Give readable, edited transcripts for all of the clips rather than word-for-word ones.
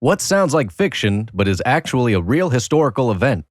What sounds like fiction but is actually a real historical event?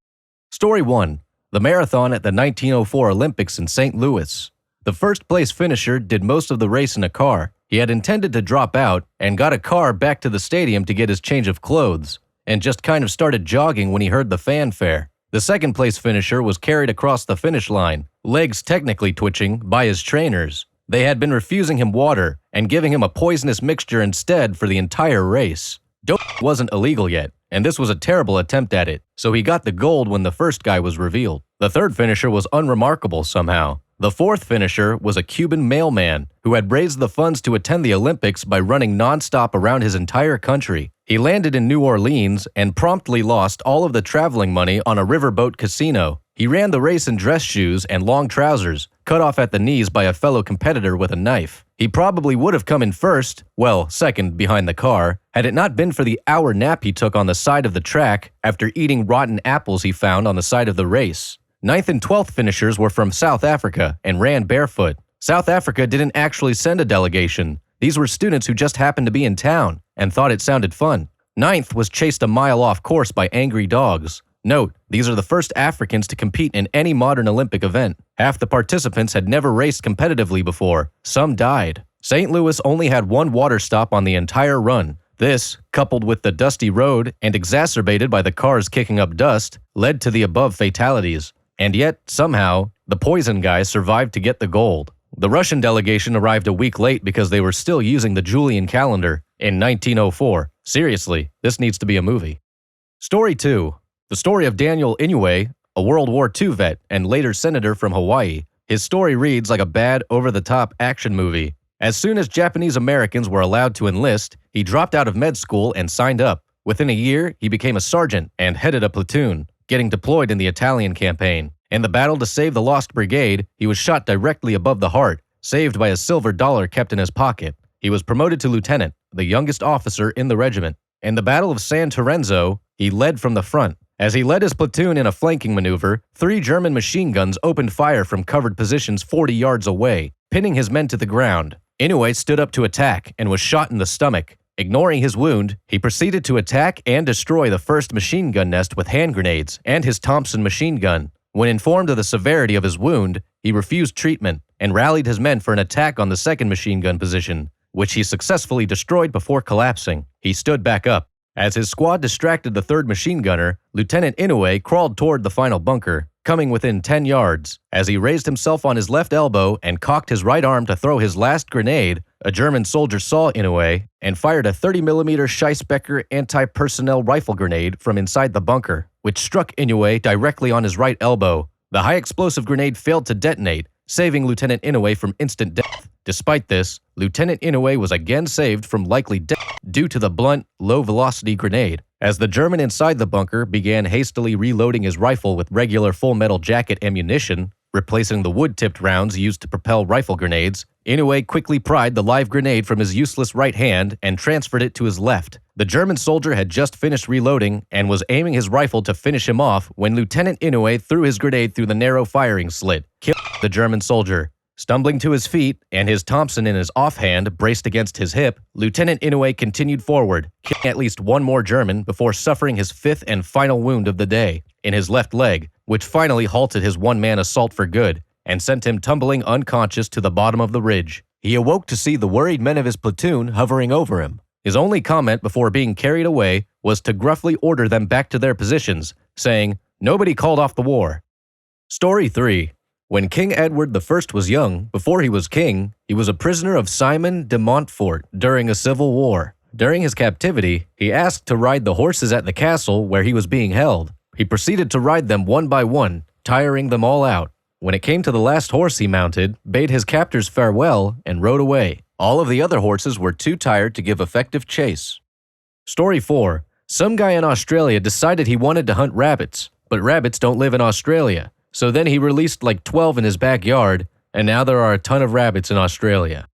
Story 1. The marathon at the 1904 Olympics in St. Louis. The first place finisher did most of the race in a car. He had intended to drop out and got a car back to the stadium to get his change of clothes, and just kind of started jogging when he heard the fanfare. The second place finisher was carried across the finish line, legs technically twitching, by his trainers. They had been refusing him water and giving him a poisonous mixture instead for the entire race. Dope wasn't illegal yet, and this was a terrible attempt at it, so he got the gold when the first guy was revealed. The third finisher was unremarkable somehow. The fourth finisher was a Cuban mailman who had raised the funds to attend the Olympics by running nonstop around his entire country. He landed in New Orleans and promptly lost all of the traveling money on a riverboat casino. He ran the race in dress shoes and long trousers, cut off at the knees by a fellow competitor with a knife. He probably would have come in first, well, second behind the car, had it not been for the hour nap he took on the side of the track after eating rotten apples he found on the side of the race. 9th and 12th finishers were from South Africa and ran barefoot. South Africa didn't actually send a delegation. These were students who just happened to be in town and thought it sounded fun. 9th was chased a mile off course by angry dogs. Note, these are the first Africans to compete in any modern Olympic event. Half the participants had never raced competitively before. Some died. St. Louis only had one water stop on the entire run. This, coupled with the dusty road and exacerbated by the cars kicking up dust, led to the above fatalities. And yet, somehow, the poison guy survived to get the gold. The Russian delegation arrived a week late because they were still using the Julian calendar in 1904. Seriously, this needs to be a movie. Story 2. The story of Daniel Inouye, a World War II vet and later senator from Hawaii. His story reads like a bad, over-the-top action movie. As soon as Japanese Americans were allowed to enlist, he dropped out of med school and signed up. Within a year, he became a sergeant and headed a platoon, getting deployed in the Italian campaign. In the battle to save the lost brigade, he was shot directly above the heart, saved by a silver dollar kept in his pocket. He was promoted to lieutenant, the youngest officer in the regiment. In the Battle of San Terenzo, he led from the front. As he led his platoon in a flanking maneuver, 3 German machine guns opened fire from covered positions 40 yards away, pinning his men to the ground. Inouye stood up to attack and was shot in the stomach. Ignoring his wound, he proceeded to attack and destroy the first machine gun nest with hand grenades and his Thompson machine gun. When informed of the severity of his wound, he refused treatment and rallied his men for an attack on the second machine gun position, which he successfully destroyed before collapsing. He stood back up. As his squad distracted the third machine gunner, Lieutenant Inouye crawled toward the final bunker, coming within 10 yards. As he raised himself on his left elbow and cocked his right arm to throw his last grenade, a German soldier saw Inouye and fired a 30mm Scheisbecker anti-personnel rifle grenade from inside the bunker, which struck Inouye directly on his right elbow. The high-explosive grenade failed to detonate, saving Lieutenant Inouye from instant death. Despite this, Lieutenant Inouye was again saved from likely death due to the blunt, low-velocity grenade. As the German inside the bunker began hastily reloading his rifle with regular full-metal jacket ammunition, replacing the wood-tipped rounds used to propel rifle grenades, Inouye quickly pried the live grenade from his useless right hand and transferred it to his left. The German soldier had just finished reloading and was aiming his rifle to finish him off when Lieutenant Inouye threw his grenade through the narrow firing slit, killing the German soldier. Stumbling to his feet and his Thompson in his offhand braced against his hip, Lieutenant Inouye continued forward, killing at least one more German before suffering his 5th and final wound of the day, in his left leg, which finally halted his one-man assault for good and sent him tumbling unconscious to the bottom of the ridge. He awoke to see the worried men of his platoon hovering over him. His only comment before being carried away was to gruffly order them back to their positions, saying, "Nobody called off the war." Story 3. When King Edward I was young, before he was king, he was a prisoner of Simon de Montfort during a civil war. During his captivity, he asked to ride the horses at the castle where he was being held. He proceeded to ride them one by one, tiring them all out. When it came to the last horse he mounted, bade his captors farewell, and rode away. All of the other horses were too tired to give effective chase. Story 4. Some guy in Australia decided he wanted to hunt rabbits, but rabbits don't live in Australia. So then he released like 12 in his backyard, and now there are a ton of rabbits in Australia.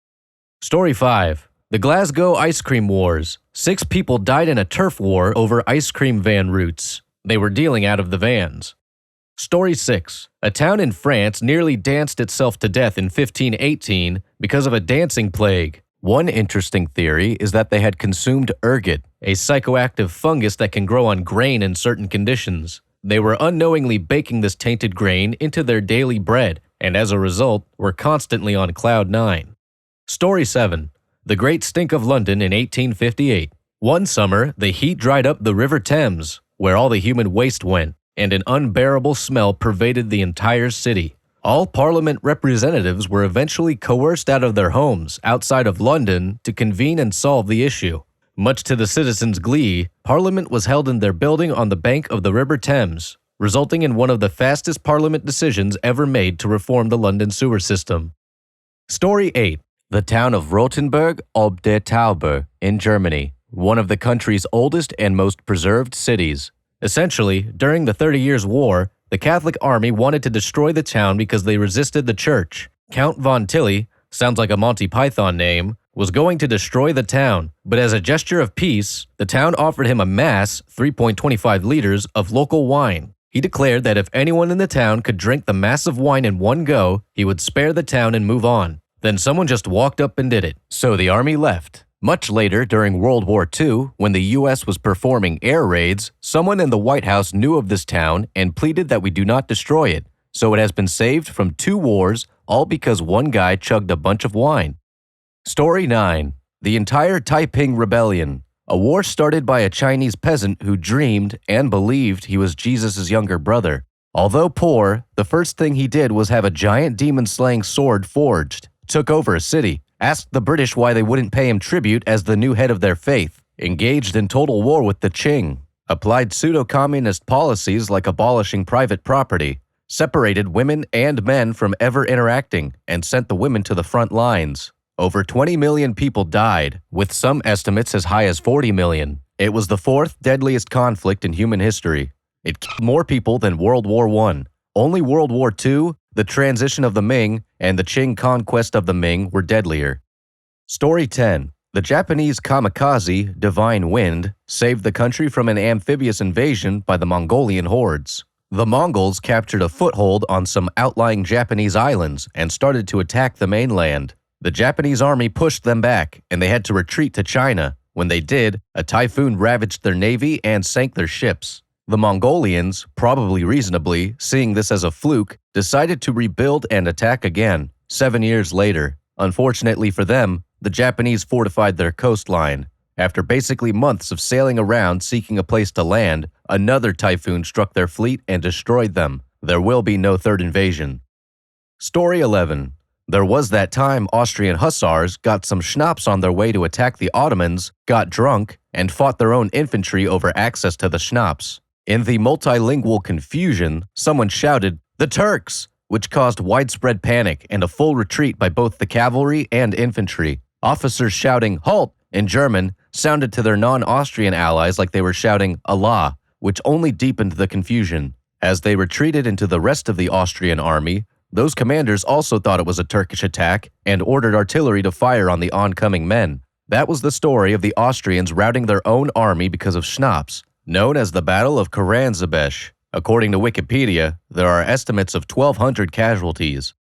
Story 5. The Glasgow Ice Cream Wars. 6 people died in a turf war over ice cream van routes. They were dealing out of the vans. Story 6. A town in France nearly danced itself to death in 1518 because of a dancing plague. One interesting theory is that they had consumed ergot, a psychoactive fungus that can grow on grain in certain conditions. They were unknowingly baking this tainted grain into their daily bread, and as a result, were constantly on cloud nine. Story 7. The Great Stink of London in 1858. One summer, the heat dried up the River Thames, where all the human waste went, and an unbearable smell pervaded the entire city. All Parliament representatives were eventually coerced out of their homes outside of London to convene and solve the issue. Much to the citizens' glee, Parliament was held in their building on the bank of the River Thames, resulting in one of the fastest Parliament decisions ever made to reform the London sewer system. Story 8. The town of Rothenburg ob der Tauber in Germany, one of the country's oldest and most preserved cities. Essentially, during the 30 Years' War, the Catholic army wanted to destroy the town because they resisted the church. Count von Tilly, sounds like a Monty Python name, was going to destroy the town, but as a gesture of peace, the town offered him a mass, 3.25 liters, of local wine. He declared that if anyone in the town could drink the mass of wine in one go, he would spare the town and move on. Then someone just walked up and did it. So the army left. Much later, during World War II, when the U.S. was performing air raids, someone in the White House knew of this town and pleaded that we do not destroy it. So it has been saved from 2 wars, all because one guy chugged a bunch of wine. Story 9. The entire Taiping Rebellion. A war started by a Chinese peasant who dreamed and believed he was Jesus' younger brother. Although poor, the first thing he did was have a giant demon-slaying sword forged, took over a city, asked the British why they wouldn't pay him tribute as the new head of their faith, engaged in total war with the Qing, applied pseudo-communist policies like abolishing private property, separated women and men from ever interacting, and sent the women to the front lines. Over 20 million people died, with some estimates as high as 40 million. It was the 4th deadliest conflict in human history. It killed more people than World War I. Only World War II, the transition of the Ming, and the Qing conquest of the Ming were deadlier. Story 10. The Japanese kamikaze, Divine Wind, saved the country from an amphibious invasion by the Mongolian hordes. The Mongols captured a foothold on some outlying Japanese islands and started to attack the mainland. The Japanese army pushed them back, and they had to retreat to China. When they did, a typhoon ravaged their navy and sank their ships. The Mongolians, probably reasonably, seeing this as a fluke, decided to rebuild and attack again, 7 years later. Unfortunately for them, the Japanese fortified their coastline. After basically months of sailing around seeking a place to land, another typhoon struck their fleet and destroyed them. There will be no third invasion. Story 11. There was that time Austrian hussars got some schnapps on their way to attack the Ottomans, got drunk, and fought their own infantry over access to the schnapps. In the multilingual confusion, someone shouted, "The Turks!" which caused widespread panic and a full retreat by both the cavalry and infantry. Officers shouting, "Halt!" in German sounded to their non-Austrian allies like they were shouting, "Allah!" which only deepened the confusion. As they retreated into the rest of the Austrian army, those commanders also thought it was a Turkish attack and ordered artillery to fire on the oncoming men. That was the story of the Austrians routing their own army because of schnapps, known as the Battle of Karansebes. According to Wikipedia, there are estimates of 1,200 casualties.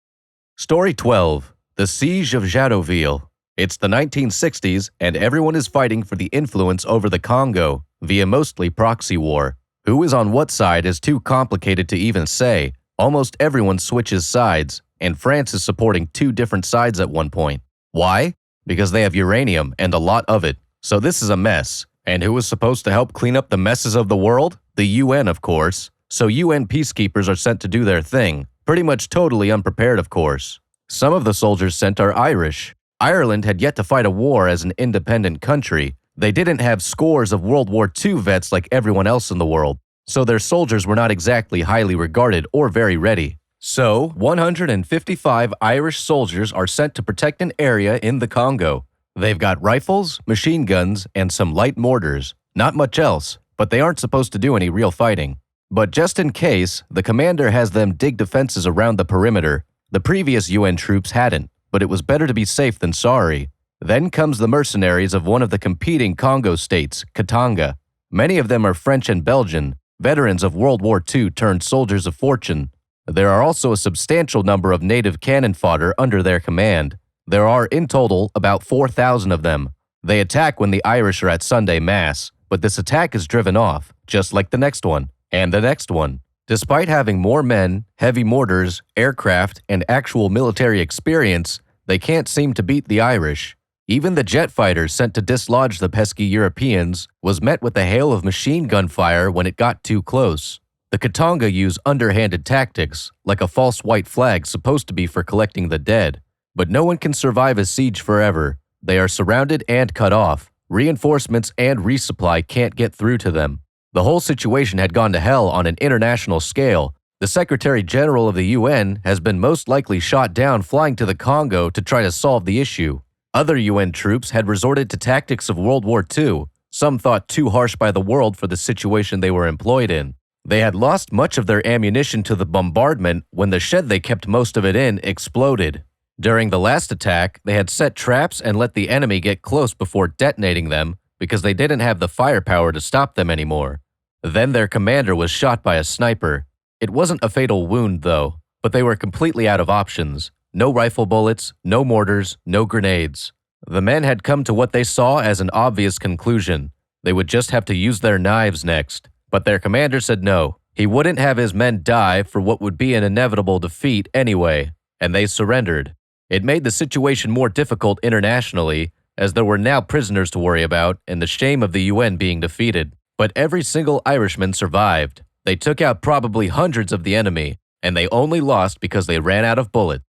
Story 12. The Siege of Jadotville. It's the 1960s, and everyone is fighting for the influence over the Congo via mostly proxy war. Who is on what side is too complicated to even say. Almost everyone switches sides, and France is supporting 2 different sides at one point. Why? Because they have uranium and a lot of it. So this is a mess. And who is supposed to help clean up the messes of the world? The UN, of course. So UN peacekeepers are sent to do their thing. Pretty much totally unprepared, of course. Some of the soldiers sent are Irish. Ireland had yet to fight a war as an independent country. They didn't have scores of World War II vets like everyone else in the world, so their soldiers were not exactly highly regarded or very ready. So, 155 Irish soldiers are sent to protect an area in the Congo. They've got rifles, machine guns, and some light mortars. Not much else, but they aren't supposed to do any real fighting. But just in case, the commander has them dig defenses around the perimeter. The previous UN troops hadn't, but it was better to be safe than sorry. Then comes the mercenaries of one of the competing Congo states, Katanga. Many of them are French and Belgian, veterans of World War II turned soldiers of fortune. There are also a substantial number of native cannon fodder under their command. There are in total about 4,000 of them. They attack when the Irish are at Sunday Mass, but this attack is driven off, just like the next one, and the next one. Despite having more men, heavy mortars, aircraft, and actual military experience, they can't seem to beat the Irish. Even the jet fighters sent to dislodge the pesky Europeans was met with a hail of machine gun fire when it got too close. The Katanga use underhanded tactics, like a false white flag supposed to be for collecting the dead. But no one can survive a siege forever. They are surrounded and cut off. Reinforcements and resupply can't get through to them. The whole situation had gone to hell on an international scale. The Secretary General of the UN has been most likely shot down flying to the Congo to try to solve the issue. Other UN troops had resorted to tactics of World War II, some thought too harsh by the world for the situation they were employed in. They had lost much of their ammunition to the bombardment when the shed they kept most of it in exploded. During the last attack, they had set traps and let the enemy get close before detonating them because they didn't have the firepower to stop them anymore. Then their commander was shot by a sniper. It wasn't a fatal wound, though, but they were completely out of options. No rifle bullets, no mortars, no grenades. The men had come to what they saw as an obvious conclusion. They would just have to use their knives next. But their commander said no. He wouldn't have his men die for what would be an inevitable defeat anyway, and they surrendered. It made the situation more difficult internationally, as there were now prisoners to worry about and the shame of the UN being defeated. But every single Irishman survived. They took out probably hundreds of the enemy, and they only lost because they ran out of bullets.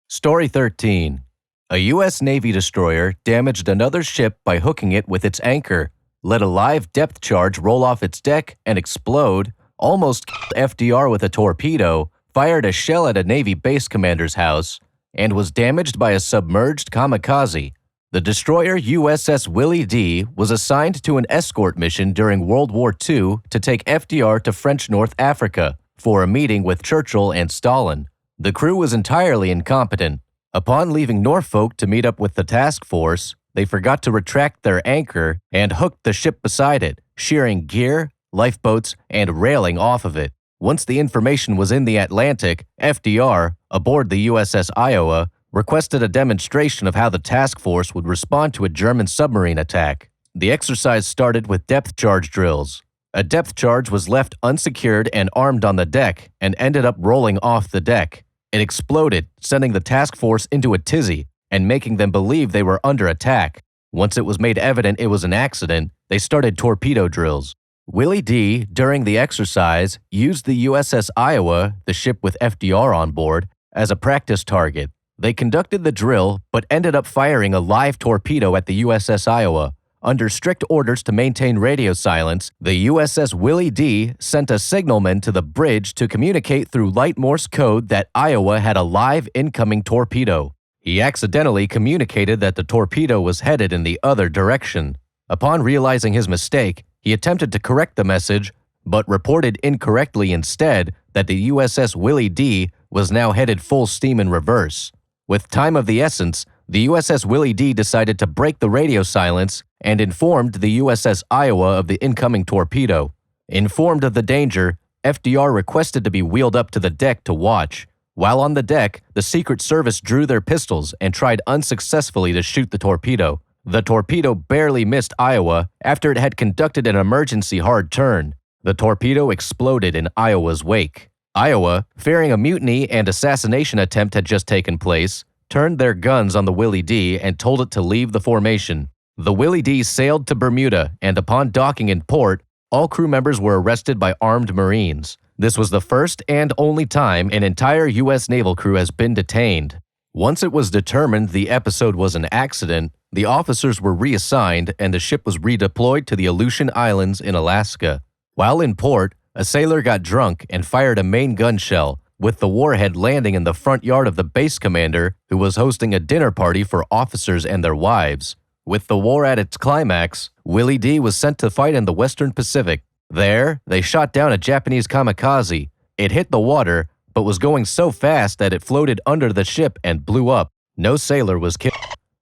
Story 13. A U.S. Navy destroyer damaged another ship by hooking it with its anchor, let a live depth charge roll off its deck and explode, almost killed FDR with a torpedo, fired a shell at a Navy base commander's house, and was damaged by a submerged kamikaze. The destroyer USS Willie D. was assigned to an escort mission during World War II to take FDR to French North Africa for a meeting with Churchill and Stalin. The crew was entirely incompetent. Upon leaving Norfolk to meet up with the task force, they forgot to retract their anchor and hooked the ship beside it, shearing gear, lifeboats, and railing off of it. Once the information was in the Atlantic, FDR, aboard the USS Iowa, requested a demonstration of how the task force would respond to a German submarine attack. The exercise started with depth charge drills. A depth charge was left unsecured and armed on the deck and ended up rolling off the deck. It exploded, sending the task force into a tizzy and making them believe they were under attack. Once it was made evident it was an accident, they started torpedo drills. Willie D., during the exercise, used the USS Iowa, the ship with FDR on board, as a practice target. They conducted the drill, but ended up firing a live torpedo at the USS Iowa. Under strict orders to maintain radio silence, the USS Willie D. sent a signalman to the bridge to communicate through light Morse code that Iowa had a live incoming torpedo. He accidentally communicated that the torpedo was headed in the other direction. Upon realizing his mistake, he attempted to correct the message, but reported incorrectly instead that the USS Willie D. was now headed full steam in reverse. With time of the essence, the USS Willie D. decided to break the radio silence and informed the USS Iowa of the incoming torpedo. Informed of the danger, FDR requested to be wheeled up to the deck to watch. While on the deck, the Secret Service drew their pistols and tried unsuccessfully to shoot the torpedo. The torpedo barely missed Iowa after it had conducted an emergency hard turn. The torpedo exploded in Iowa's wake. Iowa, fearing a mutiny and assassination attempt had just taken place, turned their guns on the Willie D. and told it to leave the formation. The Willie D. sailed to Bermuda, and upon docking in port, all crew members were arrested by armed Marines. This was the first and only time an entire U.S. naval crew has been detained. Once it was determined the episode was an accident, the officers were reassigned and the ship was redeployed to the Aleutian Islands in Alaska. While in port, a sailor got drunk and fired a main gun shell, with the warhead landing in the front yard of the base commander, who was hosting a dinner party for officers and their wives. With the war at its climax, Willie D. was sent to fight in the Western Pacific. There, they shot down a Japanese kamikaze. It hit the water, but was going so fast that it floated under the ship and blew up. No sailor was killed.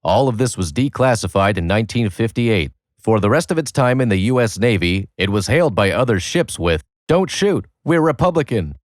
All of this was declassified in 1958. For the rest of its time in the U.S. Navy, it was hailed by other ships with, "Don't shoot, we're Republican."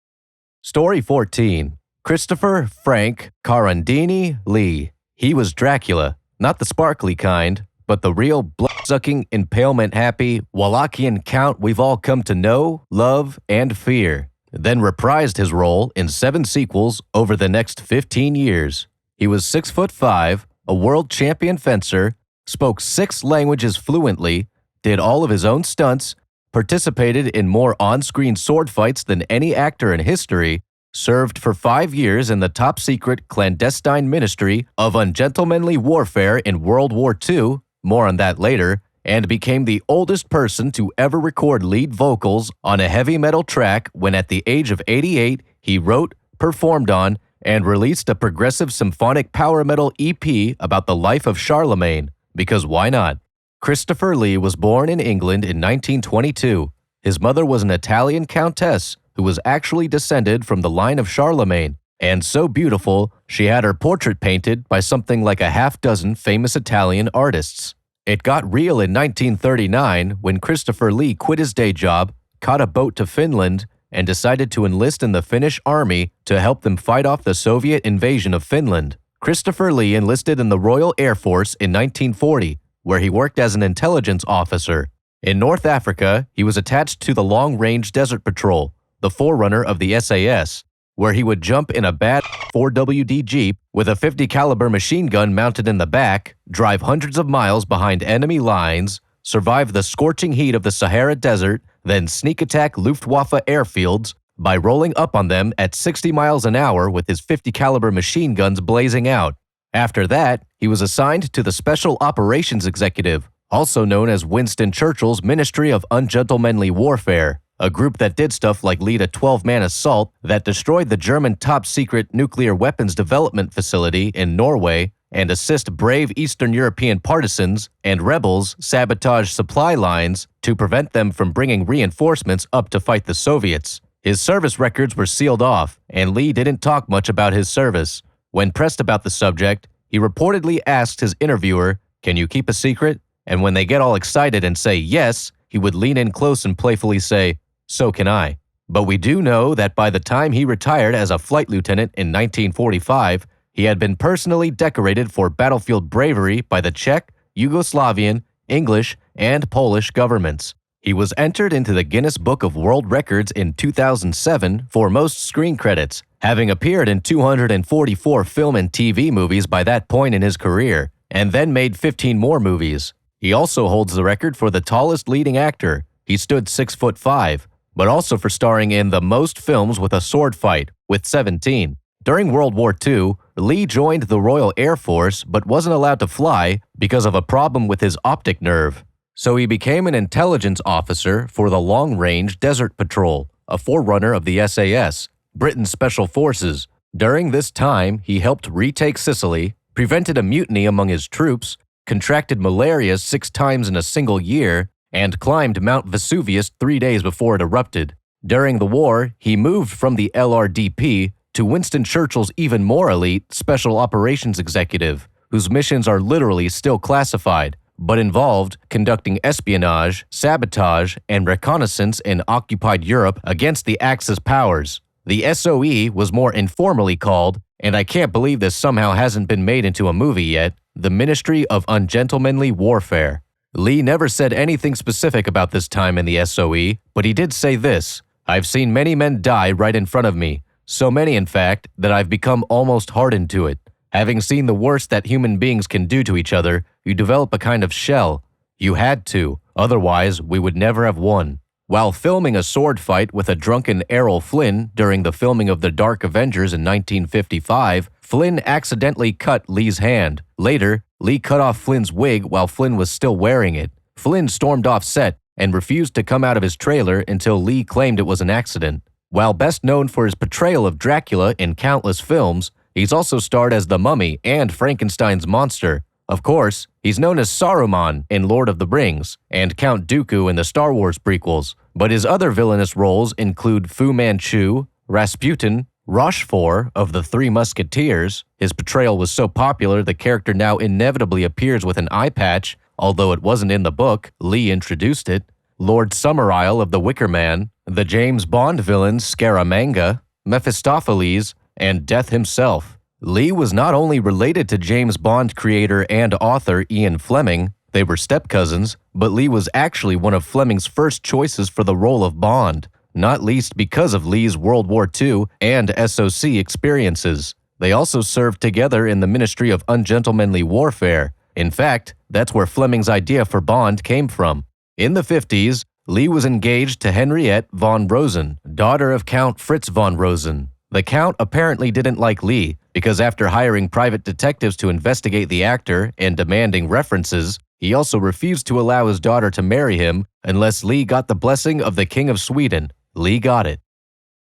Story 14. Christopher Frank Carandini Lee. He was Dracula, not the sparkly kind, but the real blood-sucking, impalement-happy Wallachian count we've all come to know, love, and fear, then reprised his role in 7 sequels over the next 15 years. He was 6'5", a world champion fencer, spoke 6 languages fluently, did all of his own stunts, participated in more on-screen sword fights than any actor in history, served for 5 years in the top-secret clandestine ministry of ungentlemanly warfare in World War II, more on that later, and became the oldest person to ever record lead vocals on a heavy metal track when at the age of 88 he wrote, performed on, and released a progressive symphonic power metal EP about the life of Charlemagne, because why not? Christopher Lee was born in England in 1922. His mother was an Italian countess who was actually descended from the line of Charlemagne, and so beautiful she had her portrait painted by something like a half-dozen famous Italian artists. It got real in 1939 when Christopher Lee quit his day job, caught a boat to Finland, and decided to enlist in the Finnish army to help them fight off the Soviet invasion of Finland. Christopher Lee enlisted in the Royal Air Force in 1940, where he worked as an intelligence officer. In North Africa, he was attached to the Long Range Desert Patrol, the forerunner of the SAS, where he would jump in a bad 4WD Jeep with a 50 caliber machine gun mounted in the back, drive hundreds of miles behind enemy lines, survive the scorching heat of the Sahara Desert, then sneak attack Luftwaffe airfields by rolling up on them at 60 miles an hour with his 50 caliber machine guns blazing out. After that, he was assigned to the Special Operations Executive, also known as Winston Churchill's Ministry of Ungentlemanly Warfare, a group that did stuff like lead a 12-man assault that destroyed the German top-secret nuclear weapons development facility in Norway and assist brave Eastern European partisans and rebels sabotage supply lines to prevent them from bringing reinforcements up to fight the Soviets. His service records were sealed off, and Lee didn't talk much about his service. When pressed about the subject, he reportedly asked his interviewer, "Can you keep a secret?" And when they get all excited and say yes, he would lean in close and playfully say, "So can I." But we do know that by the time he retired as a flight lieutenant in 1945, he had been personally decorated for battlefield bravery by the Czech, Yugoslavian, English, and Polish governments. He was entered into the Guinness Book of World Records in 2007 for most screen credits, having appeared in 244 film and TV movies by that point in his career, and then made 15 more movies. He also holds the record for the tallest leading actor. He stood 6'5", but also for starring in the most films with a sword fight, with 17. During World War II, Lee joined the Royal Air Force but wasn't allowed to fly because of a problem with his optic nerve. So he became an intelligence officer for the Long Range Desert Patrol, a forerunner of the SAS, Britain's special forces. During this time, he helped retake Sicily, prevented a mutiny among his troops, contracted malaria 6 times in a single year, and climbed Mount Vesuvius 3 days before it erupted. During the war, he moved from the LRDP to Winston Churchill's even more elite Special Operations Executive, whose missions are literally still classified, but involved conducting espionage, sabotage, and reconnaissance in occupied Europe against the Axis powers. The SOE was more informally called, and I can't believe this somehow hasn't been made into a movie yet, the Ministry of Ungentlemanly Warfare. Lee never said anything specific about this time in the SOE, but he did say this: "I've seen many men die right in front of me, so many in fact that I've become almost hardened to it. Having seen the worst that human beings can do to each other, you develop a kind of shell. You had to, otherwise we would never have won." While filming a sword fight with a drunken Errol Flynn during the filming of The Dark Avengers in 1955, Flynn accidentally cut Lee's hand. Later, Lee cut off Flynn's wig while Flynn was still wearing it. Flynn stormed off set and refused to come out of his trailer until Lee claimed it was an accident. While best known for his portrayal of Dracula in countless films, he's also starred as the Mummy and Frankenstein's monster. Of course, he's known as Saruman in Lord of the Rings and Count Dooku in the Star Wars prequels, but his other villainous roles include Fu Manchu, Rasputin, Rochefort of the Three Musketeers. His portrayal was so popular the character now inevitably appears with an eye patch, although it wasn't in the book, Lee introduced it. Lord Summerisle of The Wicker Man, the James Bond villain Scaramanga, Mephistopheles, and Death himself. Lee was not only related to James Bond creator and author Ian Fleming, they were step-cousins, but Lee was actually one of Fleming's first choices for the role of Bond, not least because of Lee's World War II and SOC experiences. They also served together in the Ministry of Ungentlemanly Warfare. In fact, that's where Fleming's idea for Bond came from. In the 50s, Lee was engaged to Henriette von Rosen, daughter of Count Fritz von Rosen. The Count apparently didn't like Lee because after hiring private detectives to investigate the actor and demanding references, he also refused to allow his daughter to marry him unless Lee got the blessing of the King of Sweden. Lee got it.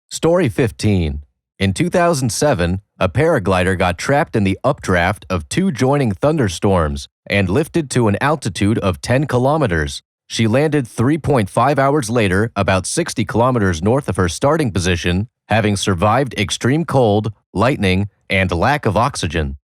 Story 15. In 2007, a paraglider got trapped in the updraft of 2 joining thunderstorms and lifted to an altitude of 10 kilometers. She landed 3.5 hours later, about 60 kilometers north of her starting position, having survived extreme cold, lightning, and lack of oxygen.